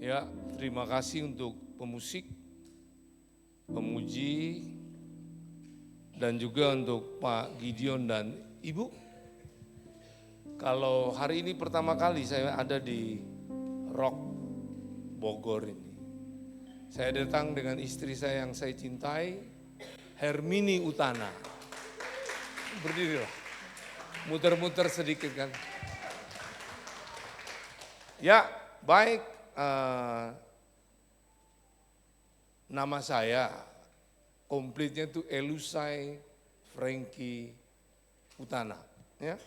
Ya, terima kasih untuk pemusik, pemuji, dan juga untuk Pak Gideon dan Ibu. Kalau hari ini pertama kali saya ada di Rock Bogor ini. Saya datang dengan istri saya yang saya cintai, Hermini Utana. Berdirilah, muter-muter sedikit kan. Ya, baik. Nama saya komplitnya itu Elusai Franky Utana. Ya.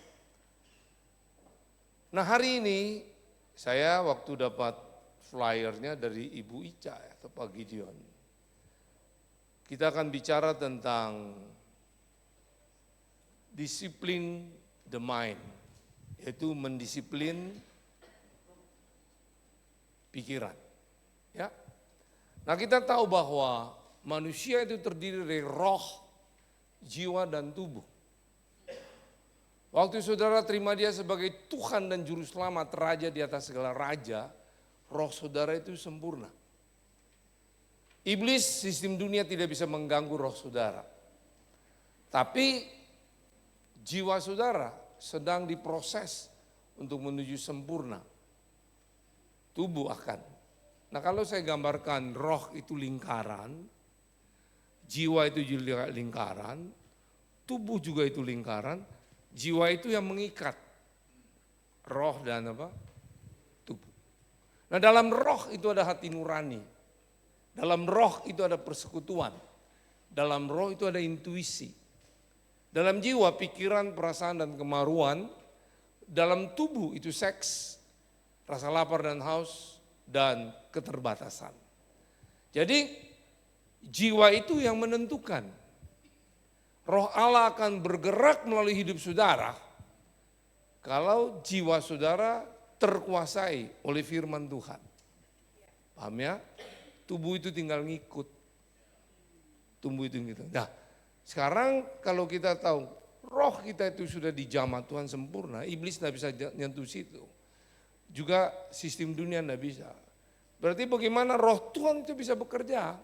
Nah hari ini saya waktu dapat flyernya dari Ibu Ica atau Pak Gideon. Kita akan bicara tentang disiplin the mind, yaitu mendisiplin pikiran. Ya. Nah kita tahu bahwa manusia itu terdiri dari roh, jiwa dan tubuh. Waktu saudara terima dia sebagai Tuhan dan Juru Selamat, Raja di atas segala raja, roh saudara itu sempurna. Iblis, sistem dunia tidak bisa mengganggu roh saudara. Tapi jiwa saudara sedang diproses untuk menuju sempurna. Tubuh akan. Nah kalau saya gambarkan roh itu lingkaran, jiwa itu juga lingkaran, tubuh juga itu lingkaran, jiwa itu yang mengikat roh dan tubuh. Nah dalam roh itu ada hati nurani, dalam roh itu ada persekutuan, dalam roh itu ada intuisi, dalam jiwa pikiran, perasaan dan kemaruan, dalam tubuh itu seks, rasa lapar dan haus, dan keterbatasan. Jadi jiwa itu yang menentukan. Roh Allah akan bergerak melalui hidup saudara kalau jiwa saudara terkuasai oleh firman Tuhan. Paham ya? Tubuh itu tinggal ngikut. Tubuh itu gitu. Nah, sekarang kalau kita tahu roh kita itu sudah dijamah Tuhan sempurna, iblis tidak bisa nyentuh situ. Juga sistem dunia tidak bisa. Berarti bagaimana roh Tuhan itu bisa bekerja?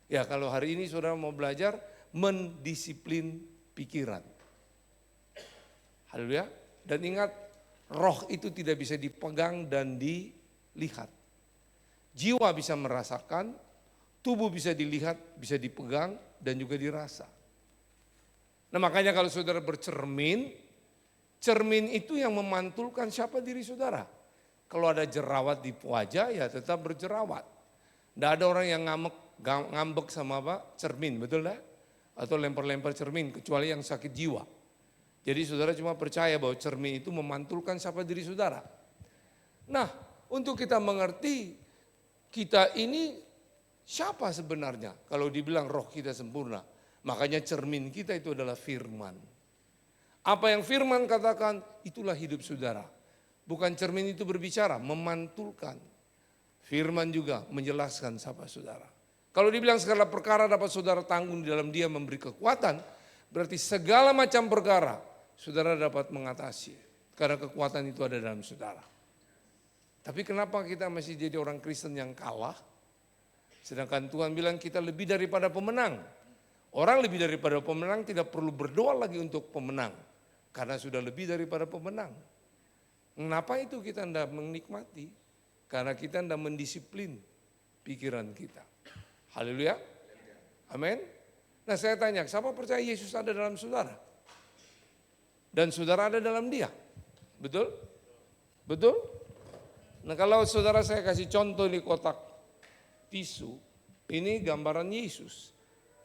Ya kalau hari ini saudara mau belajar mendisiplin pikiran. Haleluya. Dan ingat roh itu tidak bisa dipegang dan dilihat. Jiwa bisa merasakan, tubuh bisa dilihat, bisa dipegang dan juga dirasa. Nah makanya kalau saudara bercermin, cermin itu yang memantulkan siapa diri saudara. Kalau ada jerawat di wajah ya tetap berjerawat. Tidak ada orang yang ngambek sama cermin, betul dah? Atau lempar-lempar cermin kecuali yang sakit jiwa. Jadi saudara cuma percaya bahwa cermin itu memantulkan siapa diri saudara. Nah untuk kita mengerti kita ini siapa sebenarnya kalau dibilang roh kita sempurna. Makanya cermin kita itu adalah firman. Apa yang firman katakan itulah hidup saudara. Bukan cermin itu berbicara, memantulkan. Firman juga menjelaskan siapa saudara. Kalau dibilang segala perkara dapat saudara tanggung di dalam dia memberi kekuatan, berarti segala macam perkara saudara dapat mengatasi. Karena kekuatan itu ada dalam saudara. Tapi kenapa kita masih jadi orang Kristen yang kalah? Sedangkan Tuhan bilang kita lebih daripada pemenang. Orang lebih daripada pemenang tidak perlu berdoa lagi untuk pemenang. Karena sudah lebih daripada pemenang. Kenapa itu kita tidak menikmati? Karena kita tidak mendisiplin pikiran kita. Haleluya. Amin. Nah saya tanya, siapa percaya Yesus ada dalam saudara? Dan saudara ada dalam dia? Betul? Betul? Nah kalau saudara saya kasih contoh di kotak tisu, ini gambaran Yesus.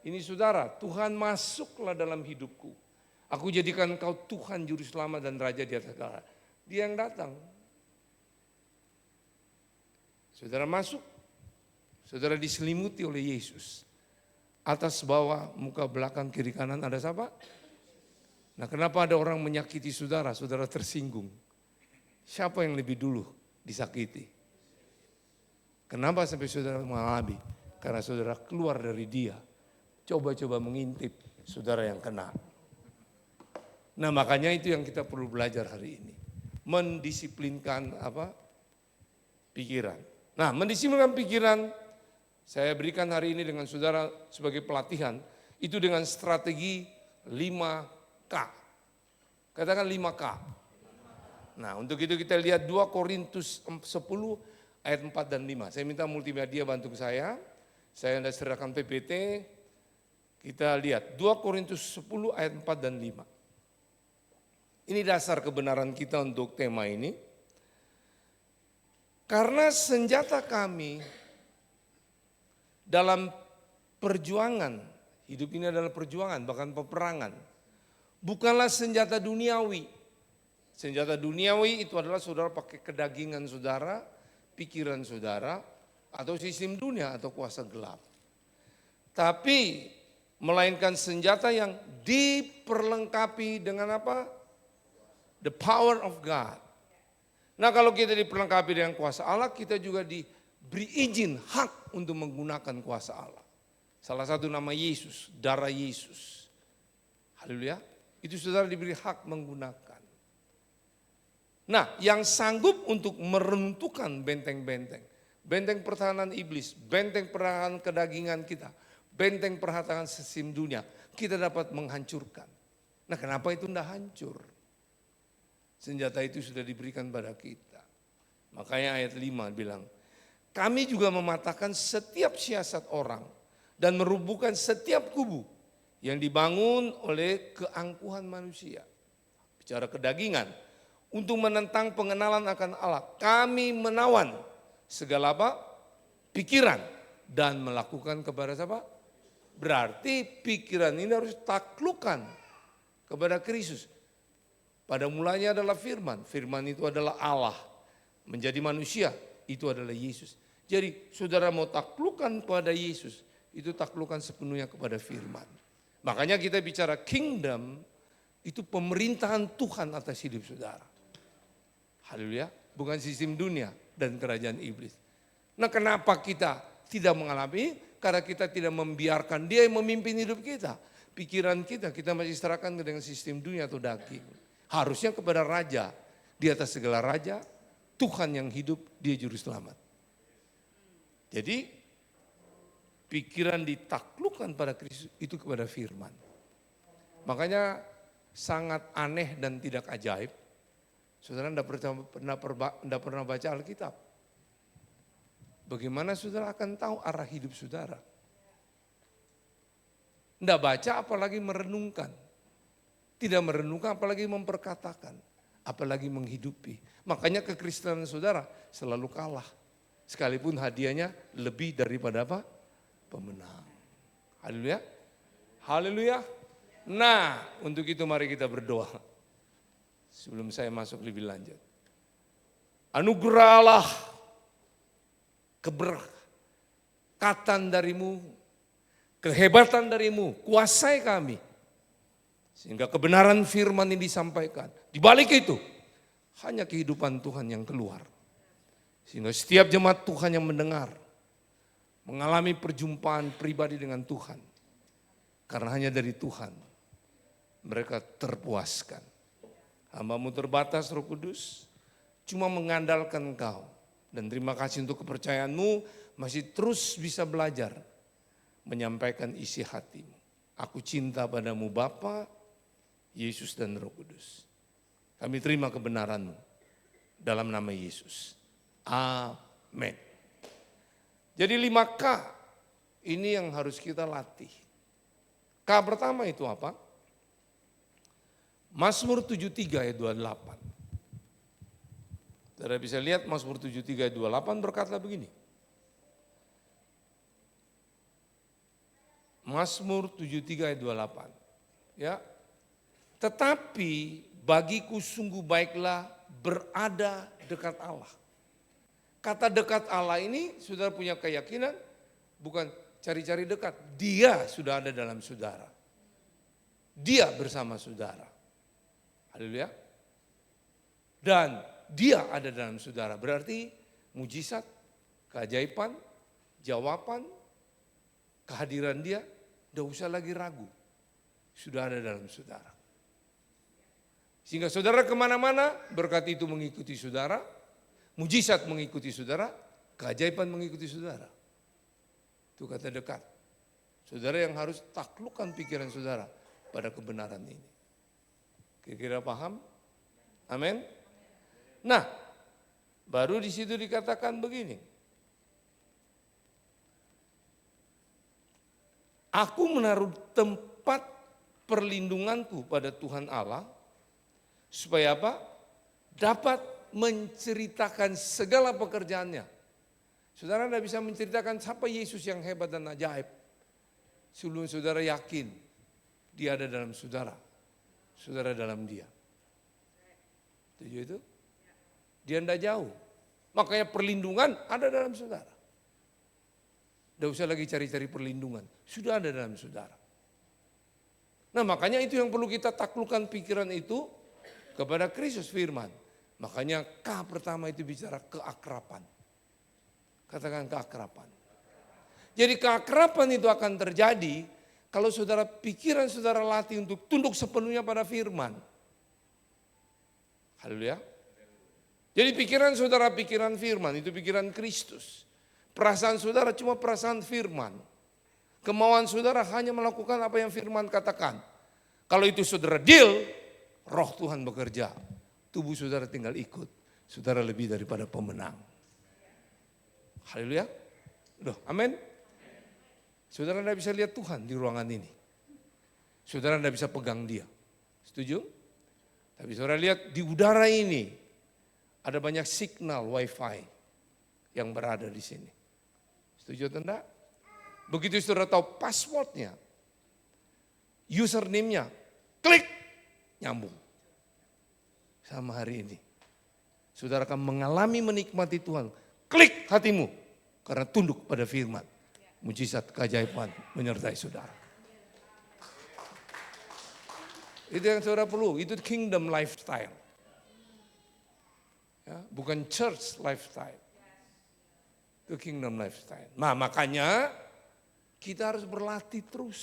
Ini saudara, Tuhan masuklah dalam hidupku. Aku jadikan kau Tuhan Juru Selamat dan Raja di atas segala. Dia yang datang. Saudara masuk, saudara diselimuti oleh Yesus. Atas bawah, muka belakang, kiri kanan ada siapa? Nah kenapa ada orang menyakiti saudara, saudara tersinggung? Siapa yang lebih dulu disakiti? Kenapa sampai saudara mengalami? Karena saudara keluar dari dia. Coba-coba mengintip saudara yang kena. Nah makanya itu yang kita perlu belajar hari ini. Mendisiplinkan pikiran. Nah, mendisiplinkan pikiran, saya berikan hari ini dengan saudara sebagai pelatihan, itu dengan strategi 5K. Katakan 5K. Nah, untuk itu kita lihat 2 Korintus 10 ayat 4 dan 5. Saya minta multimedia bantu saya sudah serahkan PPT. Kita lihat 2 Korintus 10 ayat 4 dan 5. Ini dasar kebenaran kita untuk tema ini. Karena senjata kami dalam perjuangan, hidup ini adalah perjuangan, bahkan peperangan. Bukanlah senjata duniawi. Senjata duniawi itu adalah saudara pakai kedagingan saudara, pikiran saudara, atau sistem dunia atau kuasa gelap. Tapi melainkan senjata yang diperlengkapi dengan apa? The power of God. Nah, kalau kita diperlengkapi dengan kuasa Allah, kita juga diberi izin, hak untuk menggunakan kuasa Allah. Salah satu nama Yesus, darah Yesus. Haleluya. Itu saudara diberi hak menggunakan. Nah, yang sanggup untuk meruntuhkan benteng-benteng. Benteng pertahanan iblis, benteng pertahanan kedagingan kita, benteng pertahanan sistem dunia, kita dapat menghancurkan. Nah, kenapa itu tidak hancur? Senjata itu sudah diberikan pada kita. Makanya ayat 5 bilang, kami juga mematahkan setiap siasat orang dan merubuhkan setiap kubu yang dibangun oleh keangkuhan manusia. Bicara kedagingan, untuk menentang pengenalan akan Allah, kami menawan segala apa? Pikiran dan melakukan kepada siapa? Berarti pikiran ini harus taklukkan kepada Kristus. Pada mulanya adalah firman, firman itu adalah Allah. Menjadi manusia, itu adalah Yesus. Jadi saudara mau taklukkan kepada Yesus, itu taklukkan sepenuhnya kepada firman. Makanya kita bicara kingdom, itu pemerintahan Tuhan atas hidup saudara. Haleluya, bukan sistem dunia dan kerajaan iblis. Nah, kenapa kita tidak mengalami? Karena kita tidak membiarkan dia yang memimpin hidup kita. Pikiran kita masih serahkan dengan sistem dunia atau daging. Harusnya kepada raja, di atas segala raja, Tuhan yang hidup, dia juru selamat. Jadi pikiran ditaklukkan pada Kristus itu kepada firman. Makanya sangat aneh dan tidak ajaib. Saudara tidak pernah baca Alkitab. Bagaimana saudara akan tahu arah hidup saudara? Tidak baca apalagi merenungkan. Tidak merenungkan apalagi memperkatakan. Apalagi menghidupi. Makanya kekristenan saudara selalu kalah. Sekalipun hadiahnya lebih daripada apa? Pemenang. Haleluya. Haleluya. Nah, untuk itu mari kita berdoa. Sebelum saya masuk lebih lanjut. Anugerah Allah, keberkatan darimu, kehebatan darimu, kuasai kami. Sehingga kebenaran firman ini disampaikan. Di balik itu, hanya kehidupan Tuhan yang keluar. Sehingga setiap jemaat Tuhan yang mendengar, mengalami perjumpaan pribadi dengan Tuhan. Karena hanya dari Tuhan, mereka terpuaskan. Hamba-Mu terbatas Roh Kudus, cuma mengandalkan Engkau. Dan terima kasih untuk kepercayaan-Mu, masih terus bisa belajar menyampaikan isi hati-Mu. Aku cinta padamu Bapa, Yesus dan Roh Kudus. Kami terima kebenaran-Mu dalam nama Yesus. Amin. Jadi 5K ini yang harus kita latih. K pertama itu apa? Mazmur 73 ayat 28. Saudara bisa lihat Mazmur 73 ayat 28 berkata begini. Mazmur 73 ayat 28. Ya. Tetapi bagiku sungguh baiklah berada dekat Allah. Kata dekat Allah ini saudara punya keyakinan bukan cari-cari dekat. Dia sudah ada dalam saudara. Dia bersama saudara. Haleluya. Dan dia ada dalam saudara. Berarti mujizat, keajaiban, jawaban, kehadiran dia, tidak usah lagi ragu. Sudah ada dalam saudara. Sehingga saudara kemana-mana berkat itu mengikuti saudara. Mujizat mengikuti saudara. keajaiban mengikuti saudara. Itu kata dekat. Saudara yang harus taklukkan pikiran saudara pada kebenaran ini. Kira-kira paham? Amin. Nah, baru di situ dikatakan begini. Aku menaruh tempat perlindunganku pada Tuhan Allah, supaya apa? Dapat menceritakan segala pekerjaannya. Saudara tidak bisa menceritakan siapa Yesus yang hebat dan ajaib sebelum saudara yakin dia ada dalam saudara, saudara dalam dia. Setuju itu? Dia tidak jauh. Makanya perlindungan ada dalam saudara. Tidak usah lagi cari-cari perlindungan, sudah ada dalam saudara. Nah makanya itu yang perlu kita taklukkan pikiran itu kepada Kristus firman. Makanya K pertama itu bicara keakraban. Katakan keakraban. Jadi keakraban itu akan terjadi kalau saudara pikiran saudara latih untuk tunduk sepenuhnya pada firman. Haleluya. Jadi pikiran saudara pikiran firman, itu pikiran Kristus. Perasaan saudara cuma perasaan firman. Kemauan saudara hanya melakukan apa yang firman katakan. Kalau itu saudara deal, roh Tuhan bekerja. Tubuh saudara tinggal ikut. Saudara lebih daripada pemenang. Haleluya. Loh, amin. Saudara tidak bisa lihat Tuhan di ruangan ini. Saudara tidak bisa pegang dia. Setuju? Tapi saudara lihat di udara ini. Ada banyak signal wifi yang berada di sini. Setuju atau tidak? Begitu saudara tahu passwordnya. Username-nya. Klik. Nyambung. Sama hari ini. Saudara akan mengalami menikmati Tuhan. Klik hatimu. Karena tunduk pada firman. Mujizat keajaiban menyertai saudara. Itu yang saudara perlu. Itu kingdom lifestyle. Ya, bukan church lifestyle. Itu kingdom lifestyle. Nah makanya kita harus berlatih terus.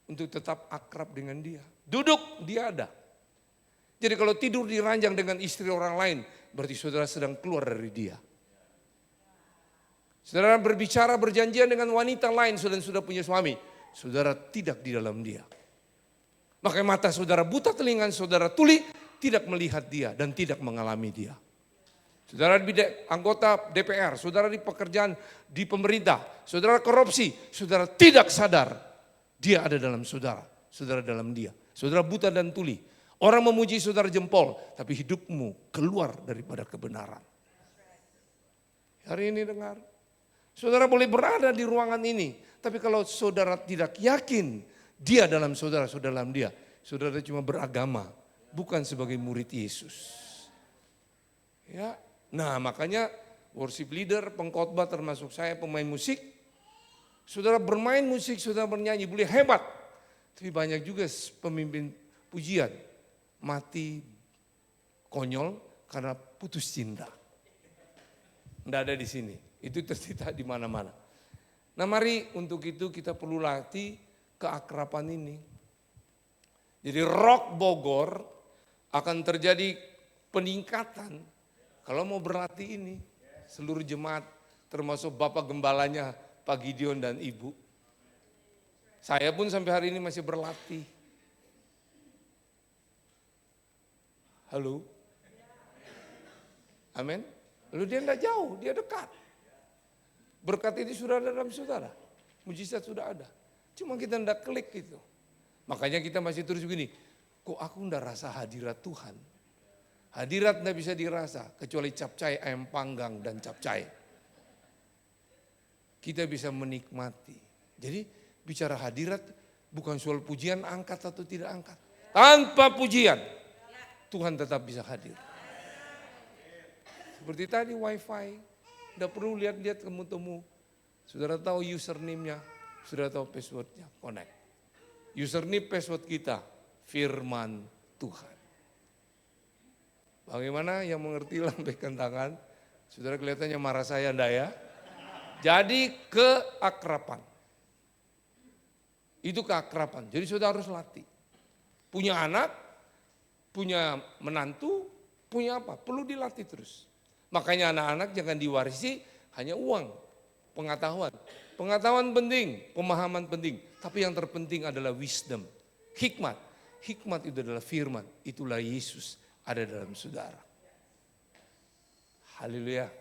Untuk tetap akrab dengan dia. Duduk, dia ada. Jadi kalau tidur di ranjang dengan istri orang lain, berarti saudara sedang keluar dari dia. Saudara berbicara berjanjian dengan wanita lain, saudara sudah punya suami, saudara tidak di dalam dia. Makanya mata saudara buta, telinga saudara tuli, tidak melihat dia dan tidak mengalami dia. Saudara anggota DPR, saudara di pekerjaan di pemerintah, saudara korupsi, saudara tidak sadar dia ada dalam saudara, saudara dalam dia. Saudara buta dan tuli. Orang memuji saudara jempol, tapi hidupmu keluar daripada kebenaran. Hari ini dengar, saudara boleh berada di ruangan ini, tapi kalau saudara tidak yakin dia dalam saudara, saudara dalam dia, saudara cuma beragama, bukan sebagai murid Yesus. Ya, nah makanya worship leader, pengkhotbah termasuk saya pemain musik, saudara bermain musik, saudara bernyanyi boleh hebat, tapi banyak juga pemimpin pujian mati konyol karena putus cinta. Tidak ada di sini. Itu tercipta di mana-mana. Nah mari untuk itu kita perlu latih keakraban ini. Jadi Rock Bogor akan terjadi peningkatan kalau mau berlatih ini. Seluruh jemaat termasuk Bapak Gembalanya Pak Gideon dan Ibu. Saya pun sampai hari ini masih berlatih. Halo? Amin. Lalu dia tidak jauh, dia dekat. Berkat ini sudah ada dalam saudara. Mujizat sudah ada. Cuma kita tidak klik itu. Makanya kita masih terus begini. Kok aku tidak rasa hadirat Tuhan? Hadirat tidak bisa dirasa. Kecuali capcay, ayam panggang dan capcay. Kita bisa menikmati. Jadi bicara hadirat bukan soal pujian angkat atau tidak angkat. Tanpa pujian. Tuhan tetap bisa hadir. Seperti tadi wifi, tidak perlu lihat-lihat temu-temu. Saudara tahu username-nya, saudara tahu password-nya, connect. Username password kita, firman Tuhan. Bagaimana yang mengerti lambaikan tangan? Saudara kelihatannya marah saya enggak ya? Jadi keakraban. Itu keakraban, jadi saudara harus latih. Punya anak, punya menantu, punya apa? Perlu dilatih terus. Makanya anak-anak jangan diwarisi hanya uang, pengetahuan. Pengetahuan penting, pemahaman penting. Tapi yang terpenting adalah wisdom, hikmat. Hikmat itu adalah firman, itulah Yesus ada dalam saudara. Haleluya.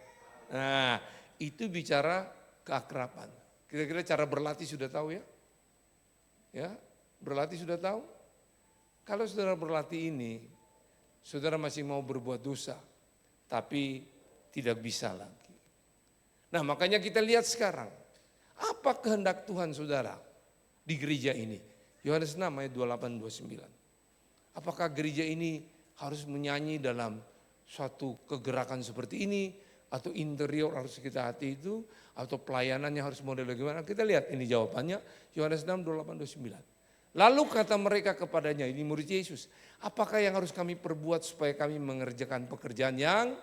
Nah, itu bicara keakraban. Kira-kira cara berlatih sudah tahu ya? Ya, berlatih sudah tahu? Kalau saudara berlatih ini, saudara masih mau berbuat dosa, tapi tidak bisa lagi. Nah, makanya kita lihat sekarang, apa kehendak Tuhan saudara di gereja ini? Yohanes 6 ayat 28-29. Apakah gereja ini harus menyanyi dalam suatu kegerakan seperti ini, atau interior harus kita hati itu, atau pelayanannya harus model bagaimana? Kita lihat ini jawabannya, Yohanes 6, 28-29. Lalu kata mereka kepadanya, ini murid Yesus, apakah yang harus kami perbuat supaya kami mengerjakan pekerjaan yang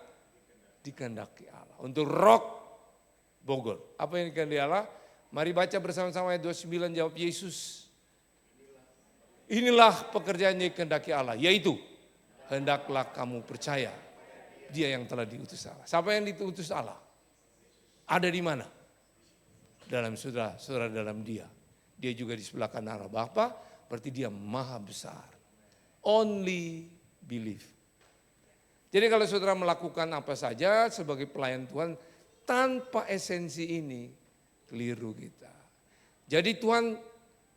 dikehendaki Allah? Untuk Rock Bogor, apa yang dikehendaki Allah? Mari baca bersama-sama ayat 29, jawab Yesus. Inilah pekerjaan yang dikehendaki Allah, yaitu hendaklah kamu percaya Dia yang telah diutus Allah. Siapa yang diutus Allah? Ada di mana? Dalam saudara, saudara dalam Dia. Dia juga di sebelah kanan Allah Bapa, berarti Dia maha besar. Only believe. Jadi kalau saudara melakukan apa saja sebagai pelayan Tuhan tanpa esensi ini, keliru kita. Jadi Tuhan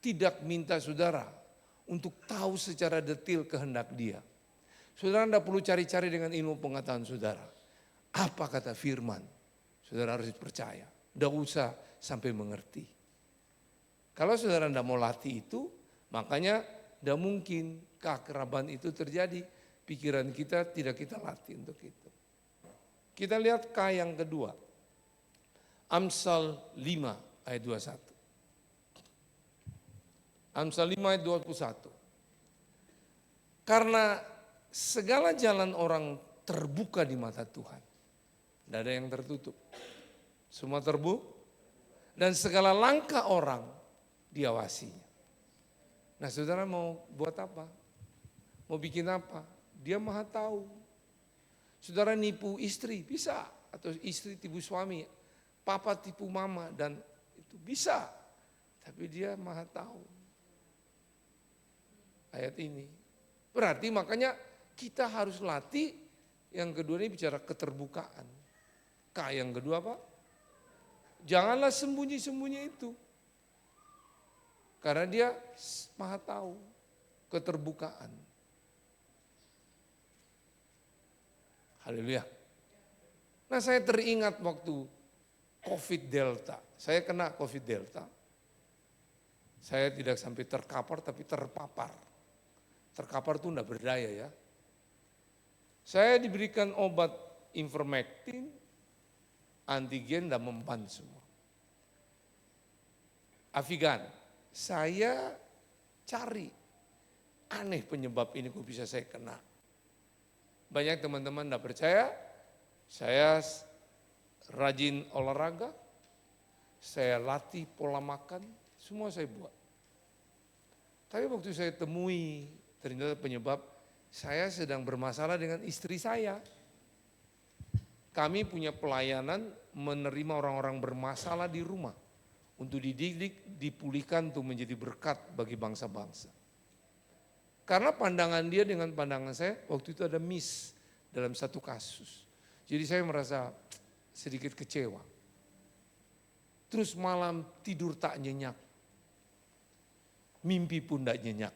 tidak minta saudara untuk tahu secara detail kehendak Dia. Saudara tidak perlu cari-cari dengan ilmu pengetahuan saudara. Apa kata firman? Saudara harus percaya. Tidak usah sampai mengerti. Kalau saudara tidak mau latih itu, makanya tidak mungkin keakraban itu terjadi. Pikiran kita tidak kita latih untuk itu. Kita lihat K yang kedua. Amsal 5 ayat 21. Amsal 5 ayat 21. Karena segala jalan orang terbuka di mata Tuhan. Tidak ada yang tertutup. Semua terbuka. Dan segala langkah orang diawasinya. Nah saudara mau buat apa? Mau bikin apa? Dia maha tahu. Saudara nipu istri bisa. Atau istri tipu suami. Papa tipu mama dan itu bisa. Tapi dia maha tahu. Ayat ini. Berarti makanya kita harus latih, yang kedua ini bicara keterbukaan. K yang kedua apa? Janganlah sembunyi-sembunyi itu. Karena dia maha tahu, keterbukaan. Haleluya. Nah saya teringat waktu COVID Delta. Saya kena COVID Delta. Saya tidak sampai terkapar tapi terpapar. Terkapar itu enggak berdaya ya. Saya diberikan obat ivermectin, antigen dan mempan semua. Avigan, saya cari aneh penyebab ini kok bisa saya kena. Banyak teman-teman enggak percaya, saya rajin olahraga, saya latih pola makan, semua saya buat. Tapi waktu saya temui ternyata penyebab saya sedang bermasalah dengan istri saya. Kami punya pelayanan menerima orang-orang bermasalah di rumah. Untuk dididik, dipulihkan untuk menjadi berkat bagi bangsa-bangsa. Karena pandangan dia dengan pandangan saya, waktu itu ada miss dalam satu kasus. Jadi saya merasa sedikit kecewa. Terus malam tidur tak nyenyak. Mimpi pun tak nyenyak.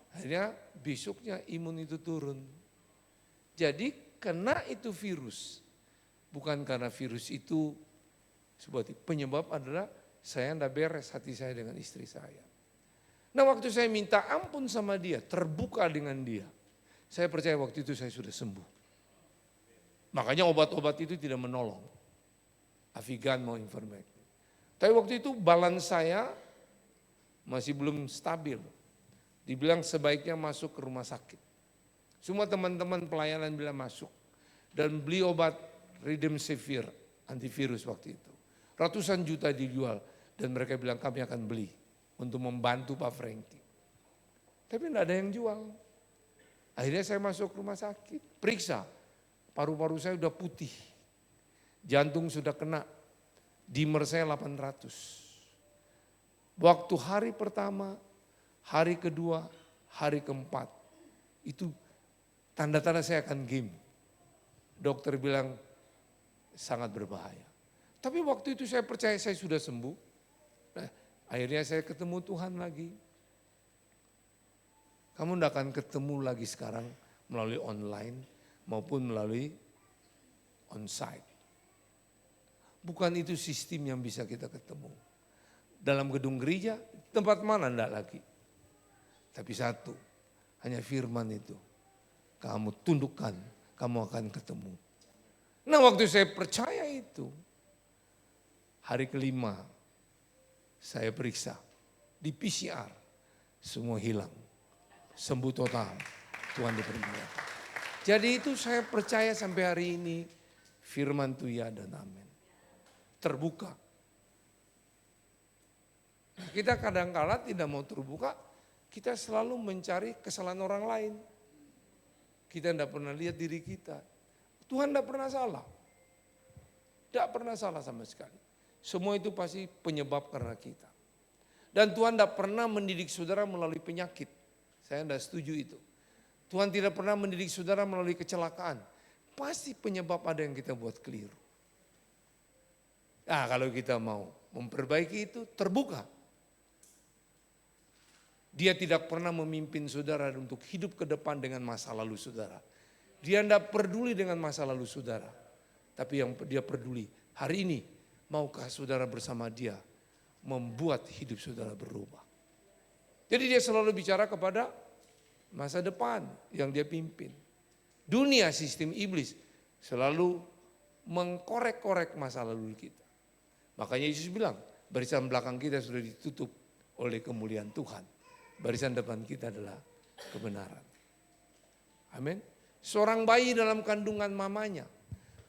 Akhirnya besoknya imun itu turun. Jadi kena itu virus. Bukan karena virus itu sebuah penyebab adalah saya tidak beres hati saya dengan istri saya. Nah waktu saya minta ampun sama dia, terbuka dengan dia. Saya percaya waktu itu saya sudah sembuh. Makanya obat-obat itu tidak menolong. Avigan mau ivermectin. Tapi waktu itu balance saya masih belum stabil. Dibilang sebaiknya masuk ke rumah sakit. Semua teman-teman pelayanan bilang masuk. Dan beli obat Remdesivir antivirus waktu itu. Ratusan juta dijual. Dan mereka bilang kami akan beli. Untuk membantu Pak Franky. Tapi tidak ada yang jual. Akhirnya saya masuk rumah sakit. Periksa. Paru-paru saya udah putih. Jantung sudah kena, dimer saya 800. Waktu hari pertama, hari kedua, hari keempat, itu tanda-tanda saya akan game. Dokter bilang sangat berbahaya. Tapi waktu itu saya percaya saya sudah sembuh. Nah, akhirnya saya ketemu Tuhan lagi. Kamu tidak akan ketemu lagi sekarang melalui online maupun melalui onsite. Bukan itu sistem yang bisa kita ketemu. Dalam gedung gereja, tempat mana enggak lagi. Tapi satu, hanya firman itu. Kamu tundukkan, kamu akan ketemu. Nah waktu saya percaya itu, hari kelima saya periksa di PCR, semua hilang. Sembuh total, Tuhan dipermuliakan. Jadi itu saya percaya sampai hari ini, firman itu ya dan amin. Terbuka. Nah, kita kadang-kala tidak mau terbuka, kita selalu mencari kesalahan orang lain. Kita tidak pernah lihat diri kita. Tuhan tidak pernah salah. Tidak pernah salah sama sekali. Semua itu pasti penyebab karena kita. Dan Tuhan tidak pernah mendidik saudara melalui penyakit. Saya tidak setuju itu. Tuhan tidak pernah mendidik saudara melalui kecelakaan. Pasti penyebab ada yang kita buat keliru. Nah kalau kita mau memperbaiki itu terbuka. Dia tidak pernah memimpin saudara untuk hidup ke depan dengan masa lalu saudara. Dia tidak peduli dengan masa lalu saudara. Tapi yang dia peduli hari ini maukah saudara bersama dia membuat hidup saudara berubah. Jadi dia selalu bicara kepada masa depan yang dia pimpin. Dunia sistem iblis selalu mengkorek-korek masa lalu kita. Makanya Yesus bilang, barisan belakang kita sudah ditutup oleh kemuliaan Tuhan. Barisan depan kita adalah kebenaran. Amin. Seorang bayi dalam kandungan mamanya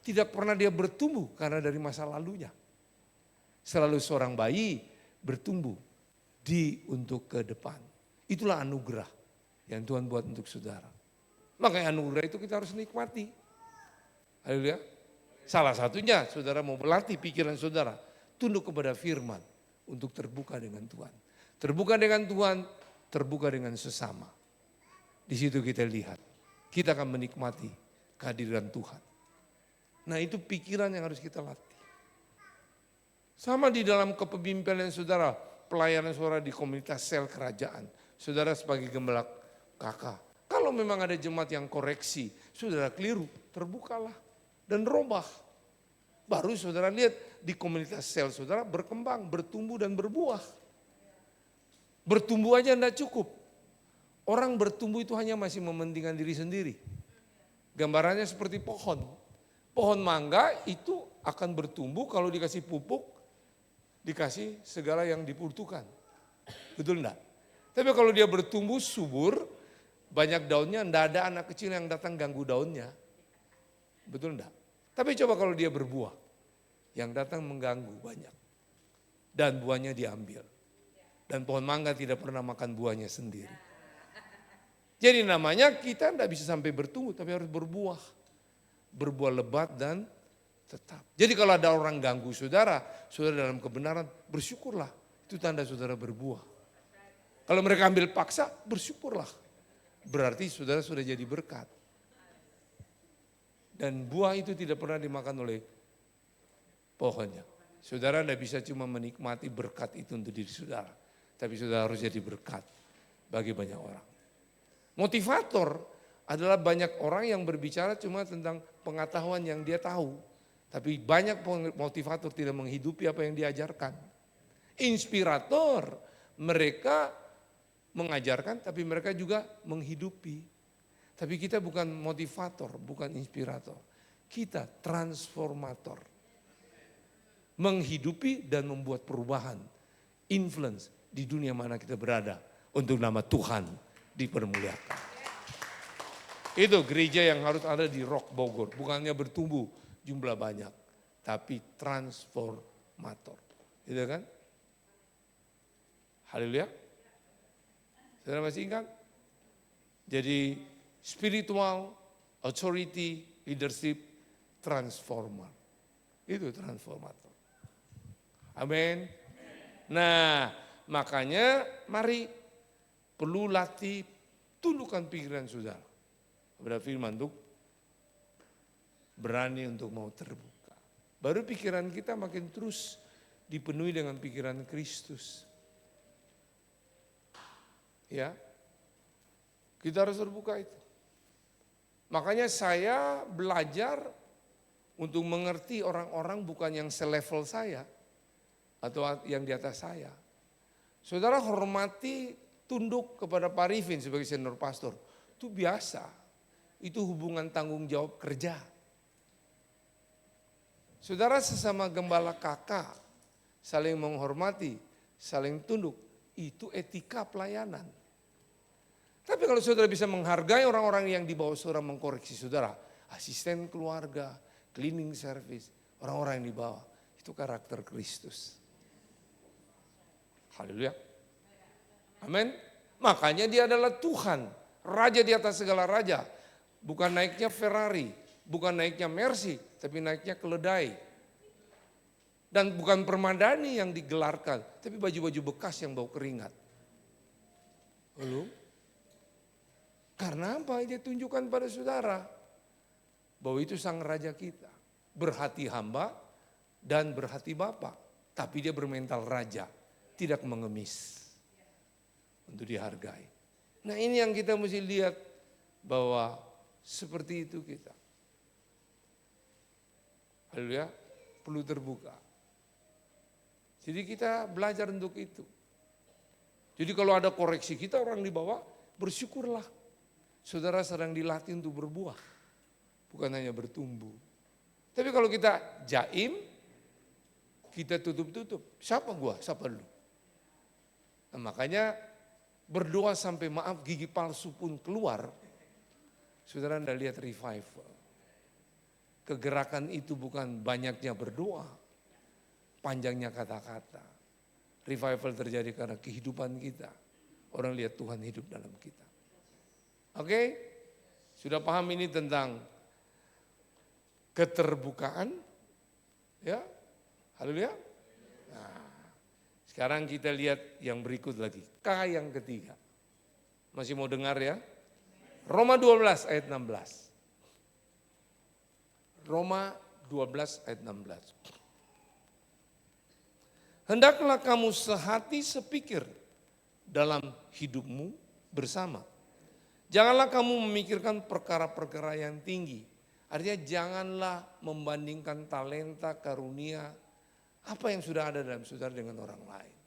tidak pernah dia bertumbuh karena dari masa lalunya. Selalu seorang bayi bertumbuh untuk ke depan. Itulah anugerah yang Tuhan buat untuk saudara. Makanya anugerah itu kita harus nikmati. Haleluya. Salah satunya saudara mau melatih pikiran saudara. Tunduk kepada firman untuk terbuka dengan Tuhan. Terbuka dengan Tuhan, terbuka dengan sesama. Di situ kita lihat, kita akan menikmati kehadiran Tuhan. Nah itu pikiran yang harus kita latih. Sama di dalam kepemimpinan saudara, pelayanan saudara di komunitas sel kerajaan. Saudara sebagai gembala kakak. Kalau memang ada jemaat yang koreksi, saudara keliru, terbukalah dan robah. Baru saudara lihat di komunitas sel saudara berkembang, bertumbuh dan berbuah. Bertumbuh aja enggak cukup. Orang bertumbuh itu hanya masih mementingkan diri sendiri. Gambarannya seperti pohon. Pohon mangga itu akan bertumbuh kalau dikasih pupuk, dikasih segala yang dibutuhkan. Betul enggak? Tapi kalau dia bertumbuh subur, banyak daunnya, enggak ada anak kecil yang datang ganggu daunnya. Betul enggak? Tapi coba kalau dia berbuah, yang datang mengganggu banyak. Dan buahnya diambil. Dan pohon mangga tidak pernah makan buahnya sendiri. Jadi namanya kita enggak bisa sampai bertumbuh, tapi harus berbuah. Berbuah lebat dan tetap. Jadi kalau ada orang ganggu saudara, saudara dalam kebenaran, bersyukurlah. Itu tanda saudara berbuah. Kalau mereka ambil paksa, bersyukurlah. Berarti saudara sudah jadi berkat. Dan buah itu tidak pernah dimakan oleh pohonnya. Saudara tidak bisa cuma menikmati berkat itu untuk diri saudara. Tapi saudara harus jadi berkat bagi banyak orang. Motivator adalah banyak orang yang berbicara cuma tentang pengetahuan yang dia tahu. Tapi banyak motivator tidak menghidupi apa yang diajarkan. Inspirator, mereka mengajarkan tapi mereka juga menghidupi. Tapi kita bukan motivator, bukan inspirator. Kita transformator. Menghidupi dan membuat perubahan. Influence di dunia mana kita berada. Untuk nama Tuhan dipermuliakan. Itu gereja yang harus ada di Rock Bogor. Bukannya bertumbuh jumlah banyak. Tapi transformator. Gitu kan? Haleluya. Saudara masih ingat? Jadi spiritual, authority, leadership, transformer. Itu transformator. Amin. Nah, makanya mari perlu latih tundukkan pikiran saudara kepada firman untuk berani untuk mau terbuka. Baru pikiran kita makin terus dipenuhi dengan pikiran Kristus. Ya, kita harus terbuka itu. Makanya saya belajar untuk mengerti orang-orang bukan yang selevel saya atau yang di atas saya. Saudara hormati, tunduk kepada Pak Arifin sebagai senior pastor. Itu biasa. Itu hubungan tanggung jawab kerja. Saudara sesama gembala kakak, saling menghormati, saling tunduk. Itu etika pelayanan. Tapi kalau saudara bisa menghargai orang-orang yang di bawah saudara mengkoreksi saudara, asisten keluarga, cleaning service, orang-orang yang di bawah, itu karakter Kristus. Haleluya. Amin. Makanya dia adalah Tuhan, Raja di atas segala raja. Bukan naiknya Ferrari, bukan naiknya Mercy, tapi naiknya keledai. Dan bukan permadani yang digelarkan, tapi baju-baju bekas yang bau keringat. Lalu, karena apa? Dia tunjukkan pada saudara bahwa itu sang raja kita. Berhati hamba dan berhati bapa. Tapi dia bermental raja, tidak mengemis. Untuk dihargai. Nah ini yang kita mesti lihat bahwa seperti itu kita. Haleluya, perlu terbuka. Jadi kita belajar untuk itu. Jadi kalau ada koreksi kita orang di bawah, bersyukurlah. Saudara sedang dilatih untuk berbuah, bukan hanya bertumbuh. Tapi kalau kita jaim, kita tutup-tutup. Siapa gua? Siapa lu? Nah, makanya berdoa sampai maaf gigi palsu pun keluar. Saudara Anda lihat revival. Kegerakan itu bukan banyaknya berdoa, panjangnya kata-kata. Revival terjadi karena kehidupan kita. Orang lihat Tuhan hidup dalam kita. Oke? Sudah paham ini tentang keterbukaan? Ya? Haleluya? Sekarang kita lihat yang berikut lagi. K yang ketiga. Masih mau dengar ya? Roma 12 ayat 16. Roma 12 ayat 16. Hendaklah kamu sehati sepikir dalam hidupmu bersama. Janganlah kamu memikirkan perkara-perkara yang tinggi. Artinya janganlah membandingkan talenta, karunia, apa yang sudah ada dalam saudara dengan orang lain.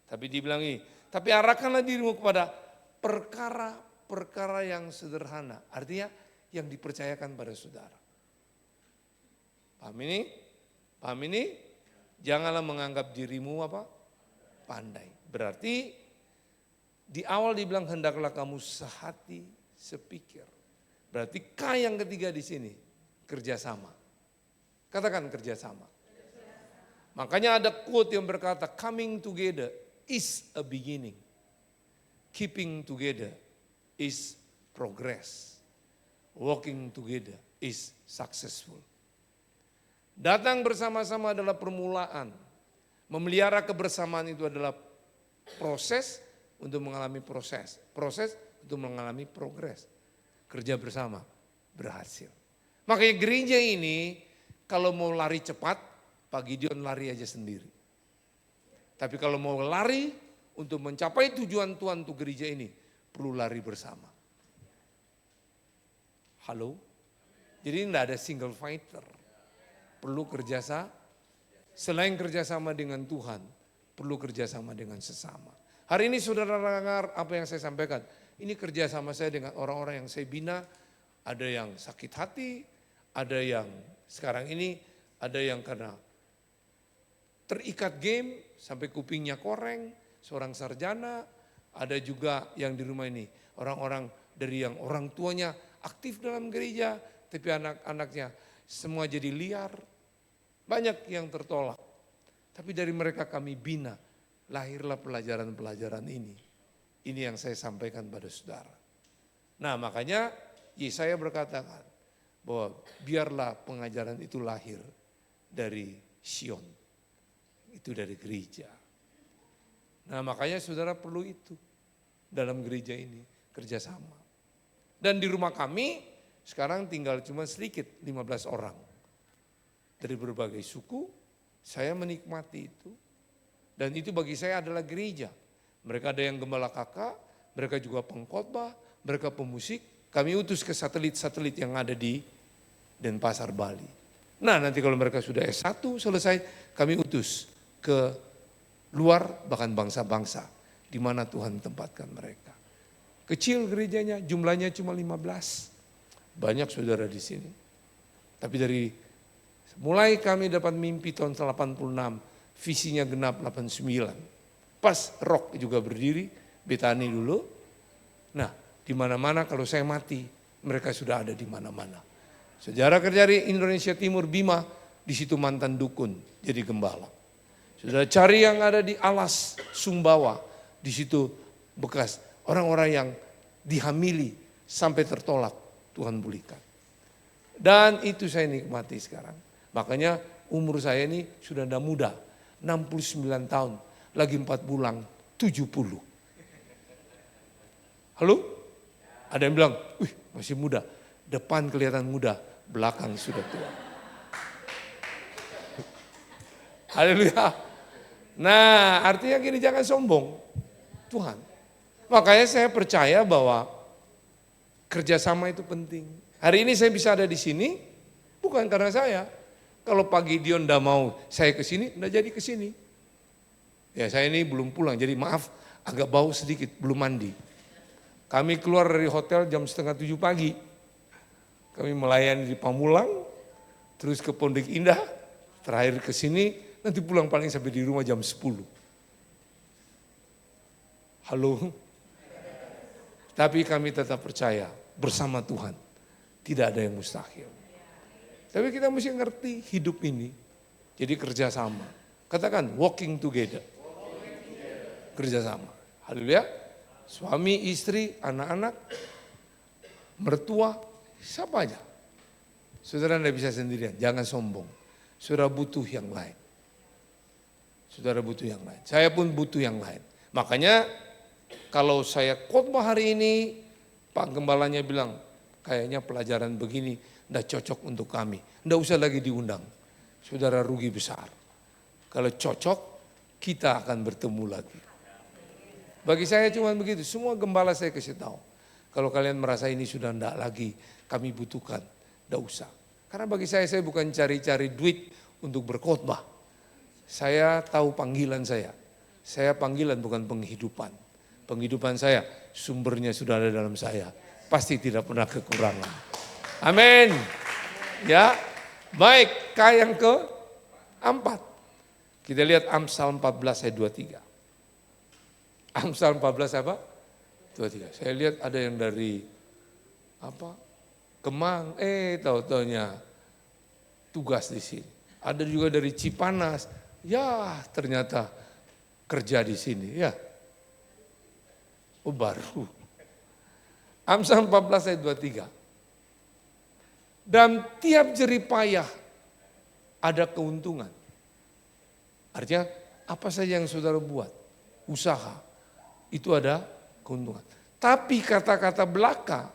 Tapi dibilang ini, tapi arahkanlah dirimu kepada perkara-perkara yang sederhana. Artinya yang dipercayakan pada saudara. Paham ini? Paham ini? Janganlah menganggap dirimu apa? Pandai. Berarti di awal dibilang hendaklah kamu sehati, sepikir. Berarti K yang ketiga di sini, kerjasama. Katakan kerjasama. Makanya ada quote yang berkata, coming together is a beginning. Keeping together is progress. Walking together is successful. Datang bersama-sama adalah permulaan. Memelihara kebersamaan itu adalah proses untuk mengalami proses. Proses untuk mengalami progres. Kerja bersama, berhasil. Makanya gereja ini kalau mau lari cepat, Pak Gideon lari aja sendiri. Tapi kalau mau lari untuk mencapai tujuan Tuhan untuk gereja ini, perlu lari bersama. Halo? Jadi tidak ada single fighter. Perlu kerjasama. Selain kerjasama dengan Tuhan, perlu kerjasama dengan sesama. Hari ini saudara dengar apa yang saya sampaikan. Ini kerjasama saya dengan orang-orang yang saya bina. Ada yang sakit hati, ada yang sekarang ini, ada yang karena terikat game sampai kupingnya koreng, seorang sarjana, ada juga yang di rumah ini orang-orang dari yang orang tuanya aktif dalam gereja, tapi anak-anaknya semua jadi liar, banyak yang tertolak. Tapi dari mereka kami bina, lahirlah pelajaran-pelajaran ini. Ini yang saya sampaikan pada saudara. Nah makanya Yesaya berkatakan bahwa biarlah pengajaran itu lahir dari Sion. Itu dari gereja. Nah makanya saudara perlu itu dalam gereja ini, kerjasama. Dan di rumah kami sekarang tinggal cuma sedikit, 15 orang. Dari berbagai suku, saya menikmati itu. Dan itu bagi saya adalah gereja. Mereka ada yang gembala kakak, mereka juga pengkhotbah, mereka pemusik. Kami utus ke satelit-satelit yang ada di Denpasar, Bali. Nah nanti kalau mereka sudah S1 selesai, kami utus ke luar bahkan bangsa-bangsa di mana Tuhan tempatkan mereka. Kecil gerejanya, jumlahnya cuma 15. Banyak saudara di sini. Tapi dari mulai kami dapat mimpi tahun 86, visinya genap 89. Pas Rock juga berdiri, Betani dulu. Nah, di mana-mana kalau saya mati, mereka sudah ada di mana-mana. Sejarah kerja di Indonesia Timur, Bima, di situ mantan dukun, jadi gembala. Sudah cari yang ada di Alas, Sumbawa, di situ bekas orang-orang yang dihamili sampai tertolak, Tuhan pulihkan. Dan itu saya nikmati sekarang. Makanya umur saya ini sudah tidak muda, 69 tahun, lagi 4 bulan, 70. Halo? Ada yang bilang, wih masih muda, depan kelihatan muda, belakang sudah tua. Haleluya. Nah artinya gini, jangan sombong, Tuhan. Makanya saya percaya bahwa kerjasama itu penting. Hari ini saya bisa ada di sini, bukan karena saya. Kalau Pak Gideon tidak mau saya ke sini, tidak jadi ke sini. Ya saya ini belum pulang, jadi maaf agak bau sedikit, belum mandi. Kami keluar dari hotel jam 6:30 pagi. Kami melayani di Pamulang, terus ke Pondok Indah, terakhir ke sini, nanti pulang paling sampai di rumah jam 10. Halo? Tapi kami tetap percaya bersama Tuhan. Tidak ada yang mustahil. Tapi kita mesti ngerti hidup ini. Jadi kerjasama. Katakan walking together. Kerjasama. Haleluya. Suami, istri, anak-anak, mertua, siapa aja. Saudara tidak bisa sendirian. Jangan sombong. Saudara butuh yang lain. Saudara butuh yang lain. Saya pun butuh yang lain. Makanya kalau saya khotbah hari ini, Pak Gembalanya bilang, kayaknya pelajaran begini tidak cocok untuk kami. Tidak usah lagi diundang. Saudara rugi besar. Kalau cocok, kita akan bertemu lagi. Bagi saya cuma begitu. Semua gembala saya kasih tahu. Kalau kalian merasa ini sudah tidak lagi kami butuhkan, tidak usah. Karena bagi saya bukan cari-cari duit untuk berkhotbah. Saya tahu panggilan saya. Saya panggilan bukan penghidupan. Penghidupan saya, sumbernya sudah ada dalam saya. Pasti tidak pernah kekurangan. Amin. Ya, baik. Yang keempat. Kita lihat Amsal 14 ayat 23. Amsal 14 apa? 23. Saya lihat ada yang dari Kemang, tahu-taunya tugas di sini. Ada juga dari Cipanas. Ya, ternyata kerja di sini. Ya. Oh, baru. Amsal 14 ayat 23. Dan tiap jerih payah ada keuntungan. Artinya apa saja yang saudara buat, usaha, itu ada keuntungan. Tapi kata-kata belaka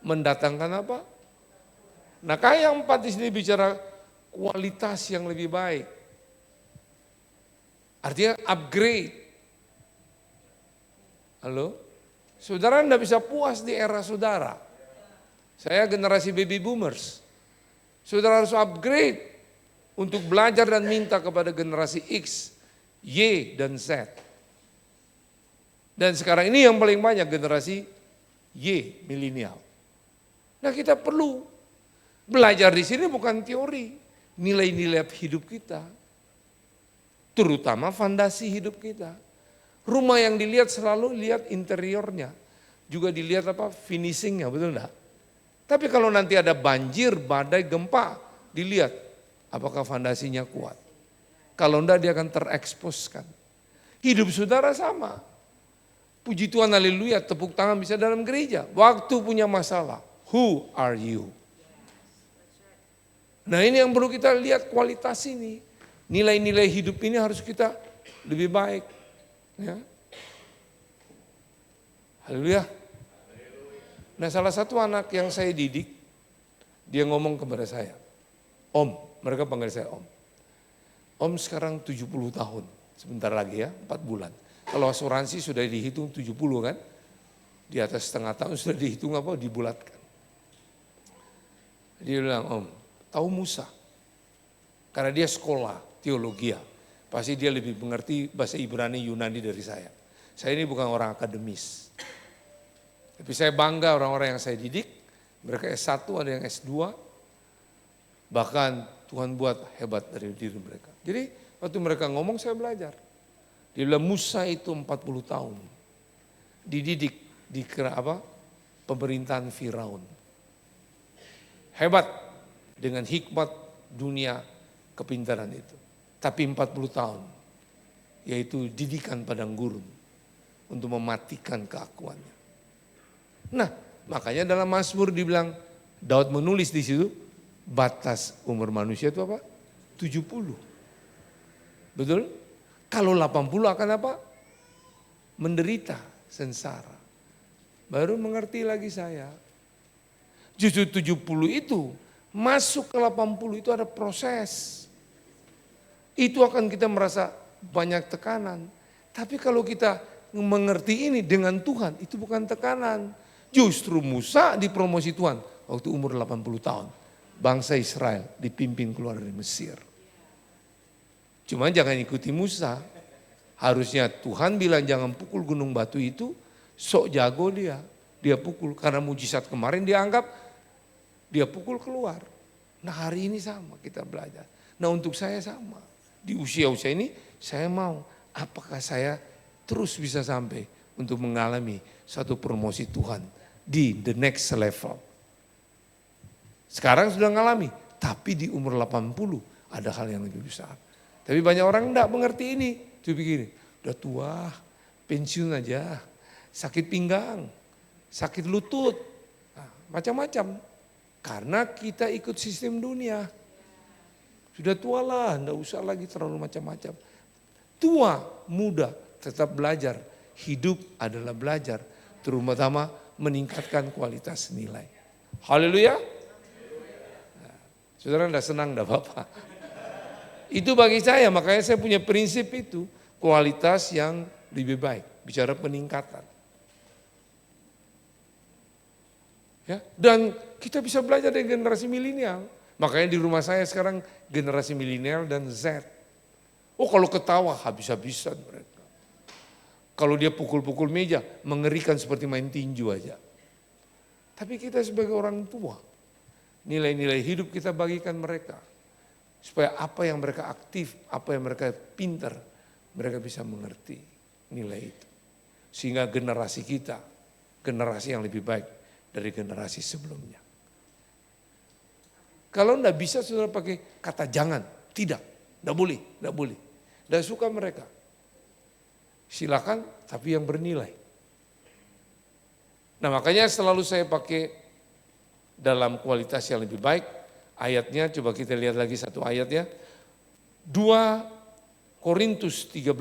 mendatangkan apa? Nah kayak yang 4 di sini bicara kualitas yang lebih baik. Artinya upgrade. Halo? Saudara tidak bisa puas di era saudara. Saya generasi baby boomers. Saudara harus upgrade untuk belajar dan minta kepada generasi X, Y, dan Z. Dan sekarang ini yang paling banyak generasi Y, milenial. Nah kita perlu belajar di sini bukan teori, nilai-nilai hidup kita. Terutama fondasi hidup kita. Rumah yang dilihat selalu lihat interiornya, juga dilihat finishingnya, betul enggak? Tapi kalau nanti ada banjir, badai, gempa, dilihat apakah fondasinya kuat. Kalau enggak dia akan tereksposkan. Hidup saudara sama. Puji Tuhan, haleluya, tepuk tangan bisa dalam gereja. Waktu punya masalah, who are you? Nah ini yang perlu kita lihat, kualitas ini. Nilai-nilai hidup ini harus kita lebih baik. Ya. Haleluya. Nah salah satu anak yang saya didik, dia ngomong kepada saya, Om, mereka panggil saya Om. Om sekarang 70 tahun, sebentar lagi ya, 4 bulan. Kalau asuransi sudah dihitung 70 kan, di atas setengah tahun sudah dihitung apa, dibulatkan. Dia bilang, Om, tahu Musa? Karena dia sekolah teologi, pasti dia lebih mengerti bahasa Ibrani Yunani dari saya. Saya ini bukan orang akademis. Tapi saya bangga orang-orang yang saya didik, mereka S1, ada yang S2, bahkan Tuhan buat hebat dari diri mereka. Jadi waktu mereka ngomong saya belajar. Dia bilang Musa itu 40 tahun dididik di pemerintahan Firaun. Hebat dengan hikmat dunia kepintaran itu. Tapi 40 tahun yaitu didikan padang gurun untuk mematikan keakuannya. Nah, makanya dalam Mazmur dibilang Daud menulis di situ batas umur manusia itu apa? 70. Betul? Kalau 80 akan apa? Menderita, sengsara. Baru mengerti lagi saya. Justru 70 itu masuk ke 80 itu ada proses. Itu akan kita merasa banyak tekanan. Tapi kalau kita mengerti ini dengan Tuhan, itu bukan tekanan. Justru Musa dipromosi Tuhan waktu umur 80 tahun. Bangsa Israel dipimpin keluar dari Mesir. Cuma jangan ikuti Musa. Harusnya Tuhan bilang jangan pukul gunung batu itu, sok jago dia. Dia pukul karena mujizat kemarin dia anggap dia pukul keluar. Nah hari ini sama kita belajar. Nah untuk saya sama. Di usia-usia ini saya mau. Apakah saya terus bisa sampai untuk mengalami satu promosi Tuhan di the next level. Sekarang sudah ngalami, tapi di umur 80 ada hal yang lebih besar. Tapi banyak orang enggak mengerti ini. Itu begini, udah tua, pensiun aja, sakit pinggang, sakit lutut, nah, macam-macam. Karena kita ikut sistem dunia. Sudah tua lah, enggak usah lagi terlalu macam-macam. Tua, muda, tetap belajar. Hidup adalah belajar, terutama meningkatkan kualitas nilai. Haleluya. Saudara enggak senang, enggak apa-apa. Itu bagi saya, makanya saya punya prinsip itu. Kualitas yang lebih baik, bicara peningkatan. Ya, dan kita bisa belajar dari generasi milenial. Makanya di rumah saya sekarang generasi milenial dan Z. Oh kalau ketawa habis-habisan mereka. Kalau dia pukul-pukul meja, mengerikan seperti main tinju aja. Tapi kita sebagai orang tua, nilai-nilai hidup kita bagikan mereka. Supaya apa yang mereka aktif, apa yang mereka pintar, mereka bisa mengerti nilai itu. Sehingga generasi kita, generasi yang lebih baik dari generasi sebelumnya. Kalau enggak bisa saudara pakai kata jangan, tidak, enggak boleh, enggak boleh. Enggak suka mereka. Silakan tapi yang bernilai. Nah makanya selalu saya pakai dalam kualitas yang lebih baik. Ayatnya coba kita lihat lagi satu ayatnya. 2 Korintus 13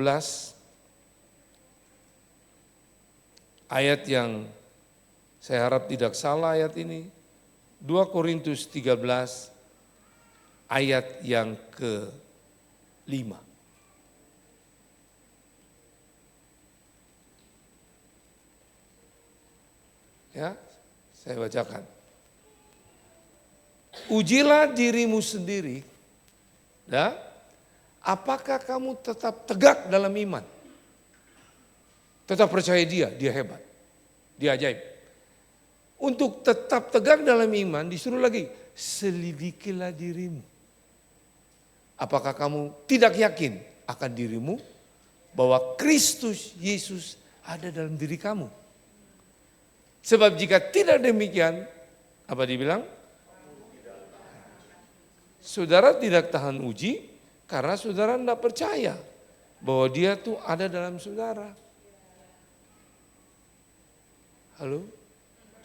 ayat yang saya harap tidak salah ayat ini. 2 Korintus 13 ayat yang ke-5. Ya, saya bacakan. Ujilah dirimu sendiri, ya. Apakah kamu tetap tegak dalam iman? Tetap percaya dia hebat, dia ajaib. Untuk tetap tegak dalam iman disuruh lagi, selidikilah dirimu. Apakah kamu tidak yakin akan dirimu bahwa Kristus Yesus ada dalam diri kamu? Sebab jika tidak demikian, apa dibilang? Saudara tidak tahan uji karena saudara tidak percaya bahwa dia tuh ada dalam saudara. Halo?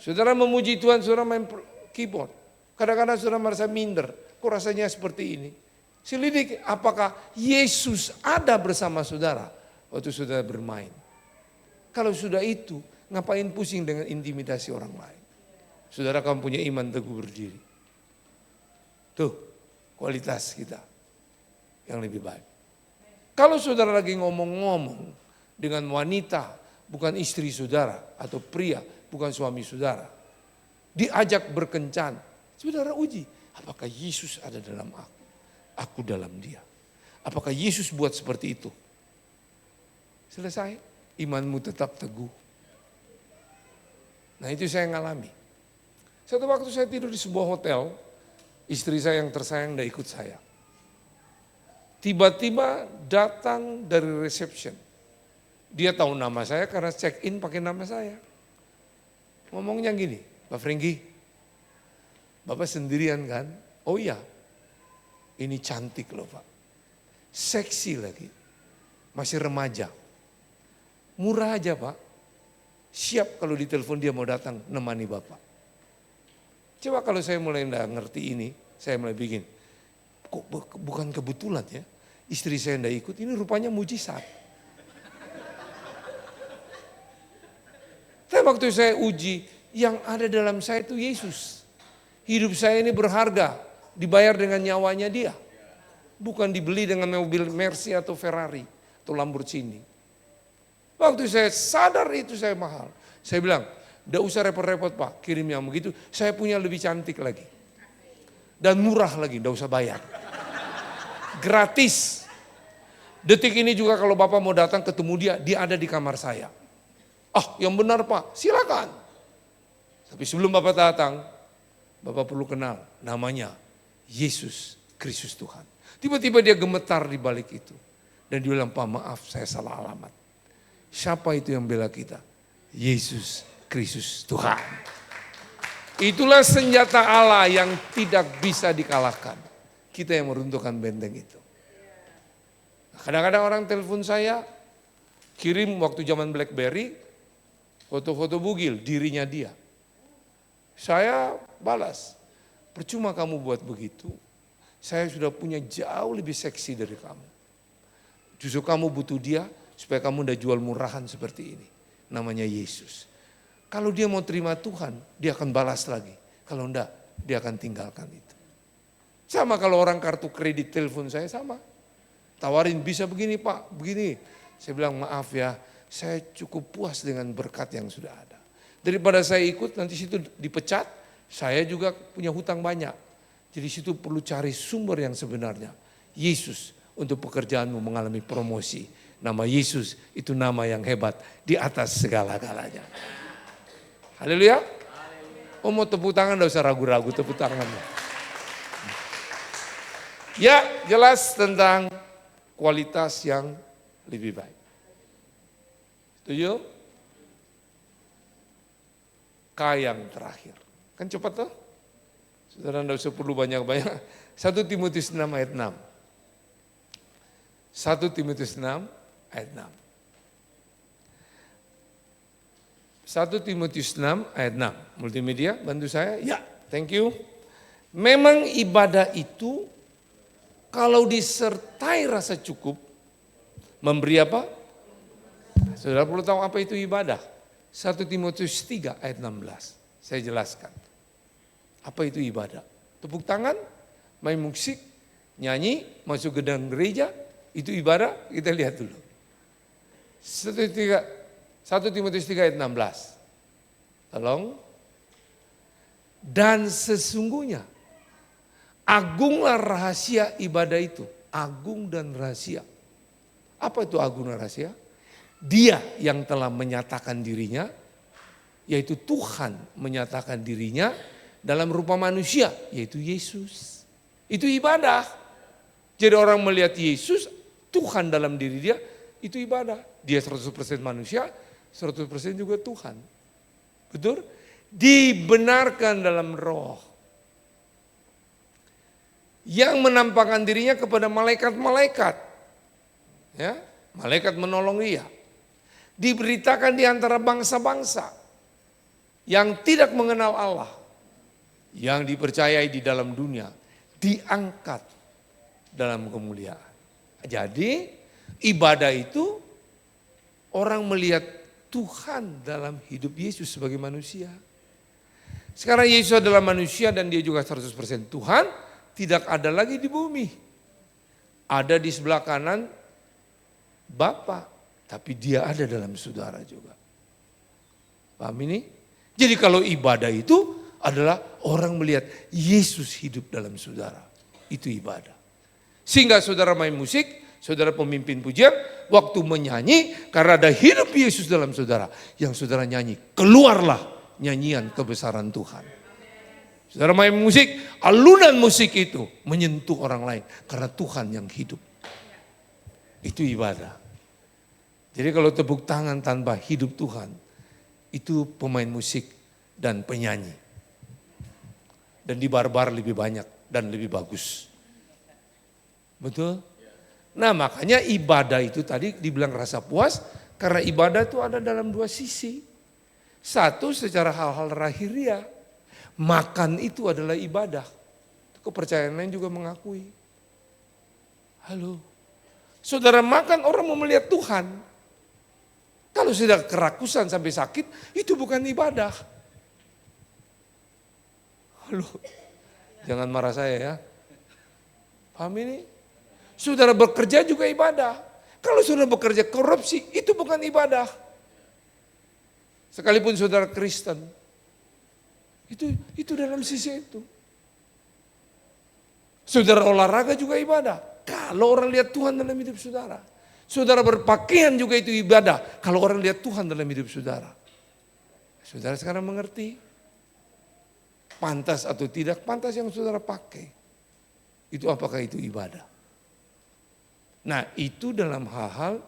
Saudara memuji Tuhan, saudara main keyboard. Kadang-kadang saudara merasa minder. Kok kok rasanya seperti ini. Selidiki apakah Yesus ada bersama saudara waktu saudara bermain. Kalau sudah itu, ngapain pusing dengan intimidasi orang lain. Saudara kamu punya iman teguh berdiri. Tuh kualitas kita yang lebih baik. Kalau saudara lagi ngomong-ngomong dengan wanita, bukan istri saudara atau pria, bukan suami saudara. Diajak berkencan, saudara uji. Apakah Yesus ada dalam aku dalam dia. Apakah Yesus buat seperti itu? Selesai, imanmu tetap teguh. Nah itu saya ngalami. Satu waktu saya tidur di sebuah hotel, istri saya yang tersayang tidak ikut saya. Tiba-tiba datang dari reception. Dia tahu nama saya karena check in pakai nama saya. Ngomongnya gini, Pak Franky, Bapak sendirian kan? Oh iya, ini cantik loh Pak. Seksi lagi, masih remaja. Murah aja Pak, siap kalau ditelepon dia mau datang nemani Bapak. Coba kalau saya mulai enggak ngerti ini, saya mulai bikin. Kok bukan kebetulan ya, istri saya enggak ikut, ini rupanya mujizat. Tapi waktu saya uji, yang ada dalam saya itu Yesus. Hidup saya ini berharga, dibayar dengan nyawanya dia. Bukan dibeli dengan mobil Mercy atau Ferrari atau Lamborghini. Waktu saya sadar itu saya mahal. Saya bilang, enggak usah repot-repot Pak, kirim yang begitu. Saya punya lebih cantik lagi. Dan murah lagi, enggak usah bayar. Gratis. Detik ini juga kalau Bapak mau datang ketemu dia ada di kamar saya. Ah, yang benar Pak, silakan. Tapi sebelum Bapak datang, Bapak perlu kenal namanya Yesus Kristus Tuhan. Tiba-tiba dia gemetar di balik itu. Dan dia bilang, Pak maaf saya salah alamat. Siapa itu yang bela kita? Yesus Kristus Tuhan. Itulah senjata Allah yang tidak bisa dikalahkan. Kita yang meruntuhkan benteng itu. Kadang-kadang orang telepon saya, kirim waktu zaman BlackBerry, foto-foto bugil dirinya dia. Saya balas, percuma kamu buat begitu, saya sudah punya jauh lebih seksi dari kamu. Justru kamu butuh dia supaya kamu udah jual murahan seperti ini. Namanya Yesus. Kalau dia mau terima Tuhan, dia akan balas lagi. Kalau enggak, dia akan tinggalkan itu. Sama kalau orang kartu kredit telepon saya sama. Tawarin bisa begini Pak, begini. Saya bilang maaf ya, saya cukup puas dengan berkat yang sudah ada. Daripada saya ikut nanti situ dipecat, saya juga punya hutang banyak. Jadi situ perlu cari sumber yang sebenarnya. Yesus untuk pekerjaanmu mengalami promosi. Nama Yesus itu nama yang hebat di atas segala-galanya. Haleluya. Oh mau tepuk tangan enggak usah ragu-ragu tepuk tangannya. Ya jelas tentang kualitas yang lebih baik. Setuju? K yang terakhir. Kan cepat tuh? Saudara enggak usah perlu banyak-banyak. 1 Timotius 6 ayat 6. 1 Timotius 6 ayat 6. 1 Timotius 6 ayat 6. Multimedia bantu saya? Ya, thank you. Memang ibadah itu kalau disertai rasa cukup memberi apa? Saudara perlu tahu apa itu ibadah? 1 Timotius 3 ayat 16. Saya jelaskan. Apa itu ibadah? Tepuk tangan, main musik, nyanyi, masuk gedung gereja, itu ibadah? Kita lihat dulu. 1 Timotius 3 ayat 16. Tolong. Dan sesungguhnya agunglah rahasia ibadah itu. Agung dan rahasia. Apa itu agung dan rahasia? Dia yang telah menyatakan dirinya, yaitu Tuhan menyatakan dirinya dalam rupa manusia, yaitu Yesus. Itu ibadah. Jadi orang melihat Yesus, Tuhan dalam diri dia, itu ibadah. Dia 100% manusia, 100% juga Tuhan. Betul? Dibenarkan dalam roh. Yang menampakkan dirinya kepada malaikat-malaikat. Ya, malaikat menolong dia. Diberitakan di antara bangsa-bangsa yang tidak mengenal Allah, yang dipercayai di dalam dunia, diangkat dalam kemuliaan. Jadi ibadah itu orang melihat Tuhan dalam hidup Yesus sebagai manusia. Sekarang Yesus adalah manusia dan dia juga 100% Tuhan, tidak ada lagi di bumi. Ada di sebelah kanan Bapa, tapi dia ada dalam saudara juga. Paham ini? Jadi kalau ibadah itu adalah orang melihat Yesus hidup dalam saudara. Itu ibadah. Sehingga saudara main musik, saudara pemimpin pujian, waktu menyanyi karena ada hidup Yesus dalam saudara. Yang saudara nyanyi, keluarlah nyanyian kebesaran Tuhan. Saudara main musik, alunan musik itu menyentuh orang lain karena Tuhan yang hidup. Itu ibadah. Jadi kalau tepuk tangan tanpa hidup Tuhan, itu pemain musik dan penyanyi. Dan di bar-bar lebih banyak dan lebih bagus. Betul? Nah makanya ibadah itu tadi dibilang rasa puas, karena ibadah itu ada dalam dua sisi. Satu secara hal-hal lahiriah, makan itu adalah ibadah. Kepercayaan lain juga mengakui. Halo, saudara makan orang mau melihat Tuhan. Kalau sudah kerakusan sampai sakit, itu bukan ibadah. Halo, jangan marah saya ya. Paham ini? Saudara bekerja juga ibadah. Kalau saudara bekerja korupsi, itu bukan ibadah. Sekalipun saudara Kristen, itu dalam sisi itu. Saudara olahraga juga ibadah. Kalau orang lihat Tuhan dalam hidup saudara. Saudara berpakaian juga itu ibadah. Kalau orang lihat Tuhan dalam hidup saudara. Saudara sekarang mengerti. Pantas atau tidak pantas yang saudara pakai. Itu apakah itu ibadah? Nah itu dalam hal-hal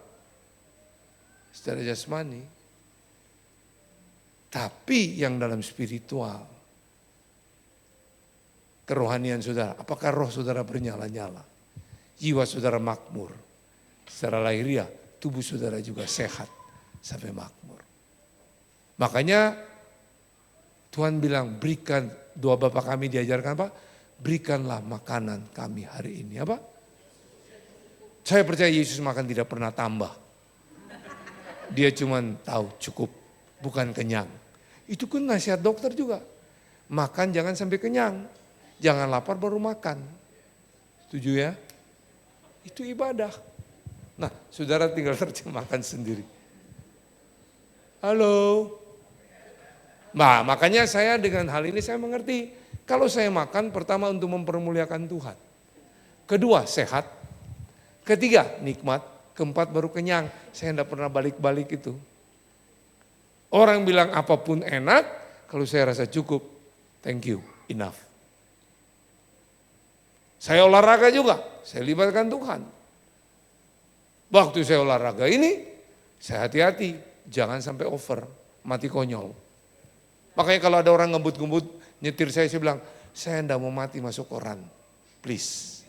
secara jasmani. Tapi yang dalam spiritual. Kerohanian saudara. Apakah roh saudara bernyala-nyala? Jiwa saudara makmur. Secara lahiriah tubuh saudara juga sehat sampai makmur. Makanya Tuhan bilang berikan, doa Bapa kami diajarkan apa? Berikanlah makanan kami hari ini. Apa? Saya percaya Yesus makan tidak pernah tambah. Dia cuma tahu cukup, bukan kenyang. Itu kan nasihat dokter juga. Makan jangan sampai kenyang. Jangan lapar baru makan. Setuju ya? Itu ibadah. Nah, saudara tinggal terjemahkan sendiri. Halo. Nah, makanya saya dengan hal ini saya mengerti. Kalau saya makan, pertama untuk mempermuliakan Tuhan. Kedua, sehat. Ketiga, nikmat. Keempat, baru kenyang. Saya tidak pernah balik-balik itu. Orang bilang apapun enak, kalau saya rasa cukup, thank you, enough. Saya olahraga juga, saya libatkan Tuhan. Waktu saya olahraga ini, saya hati-hati, jangan sampai over, mati konyol. Makanya kalau ada orang ngebut-ngebut, nyetir saya bilang, saya enggak mau mati masuk koran, please.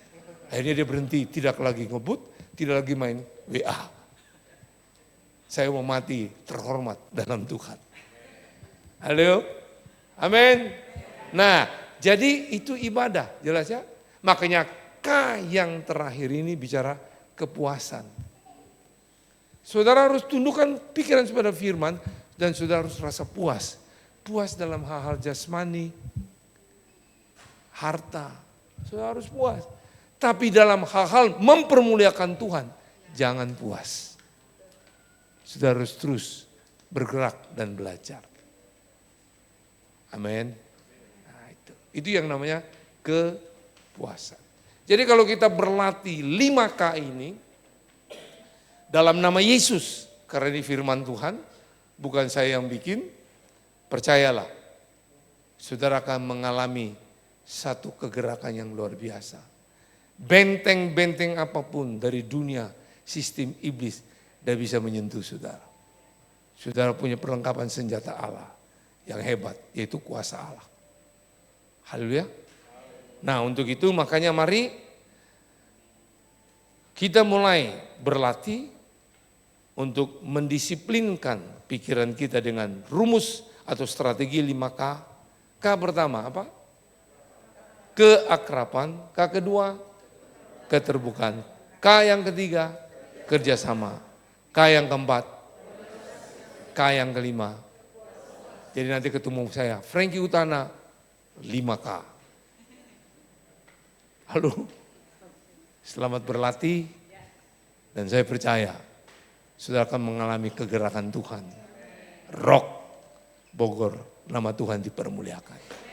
Akhirnya dia berhenti, tidak lagi ngebut, tidak lagi main WA. Saya mau mati terhormat dalam Tuhan. Halo, amin. Nah, jadi itu ibadah, jelas ya. Makanya K yang terakhir ini bicara kepuasan. Saudara harus tundukkan pikiran pada firman dan saudara harus rasa puas. Puas dalam hal-hal jasmani, harta. Saudara harus puas. Tapi dalam hal-hal mempermuliakan Tuhan, jangan puas. Saudara harus terus bergerak dan belajar. Amin. Nah, itu yang namanya kepuasan. Jadi kalau kita berlatih 5K ini, dalam nama Yesus, karena ini firman Tuhan, bukan saya yang bikin, percayalah, saudara akan mengalami satu kegerakan yang luar biasa. Benteng-benteng apapun dari dunia, sistem iblis, tidak bisa menyentuh saudara. Saudara punya perlengkapan senjata Allah yang hebat, yaitu kuasa Allah. Haleluya. Nah untuk itu makanya mari kita mulai berlatih untuk mendisiplinkan pikiran kita dengan rumus atau strategi 5K. K pertama apa? K keakraban. K kedua, keterbukaan. K yang ketiga, kerjasama. K yang keempat, K yang kelima. Jadi nanti ketemu saya, Frankie Utana, 5K. Halo, selamat berlatih, dan saya percaya saudara akan mengalami kegerakan Tuhan. Rock Bogor, nama Tuhan dipermuliakan.